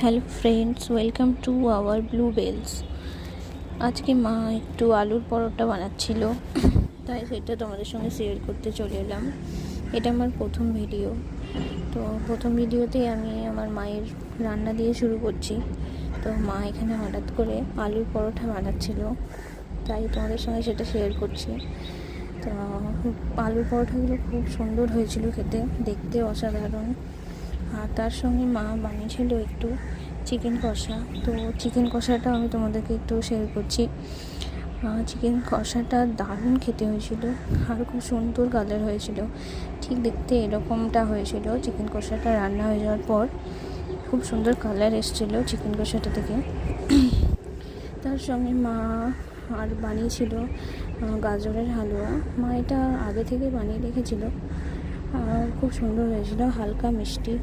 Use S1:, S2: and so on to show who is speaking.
S1: Hello friends, welcome to our Blue Bells. আজকে মা একটু আলুর পরোটা বানাচ্ছিল, তাই সেটা তোমাদের সঙ্গে শেয়ার করতে চলে এলাম। এটা আমার প্রথম ভিডিও। তো প্রথম ভিডিওতেই আমি আমার মায়ের রান্না দিয়ে শুরু করছি। তো মা এখানে হঠাৎ করে আলুর পরোটা বানাচ্ছিল, তাই তোমাদের সঙ্গে সেটা শেয়ার করছি। তো আলুর পরোটাগুলো খুব সুন্দর হয়েছিল খেতে, দেখতে অসাধারণ। আর তার সঙ্গে মা বানিয়েছিল একটু চিকেন কষা। তো চিকেন কষাটা আমি তোমাদেরকে একটু শেয়ার করছি। চিকেন কষাটা দারুণ খেতে হয়েছিল, আর খুব সুন্দর কালার হয়েছিল। ঠিক দেখতে এরকমটা হয়েছিল। চিকেন কষাটা রান্না হয়ে যাওয়ার পর খুব সুন্দর কালার এসেছিলো চিকেন কষাটা থেকে। তার সঙ্গে মা আর বানিয়েছিল গাজরের হালুয়া। মা এটা আগে থেকে বানিয়ে রেখেছিল, খুব সুন্দর হয়েছিল, হালকা মিষ্টি।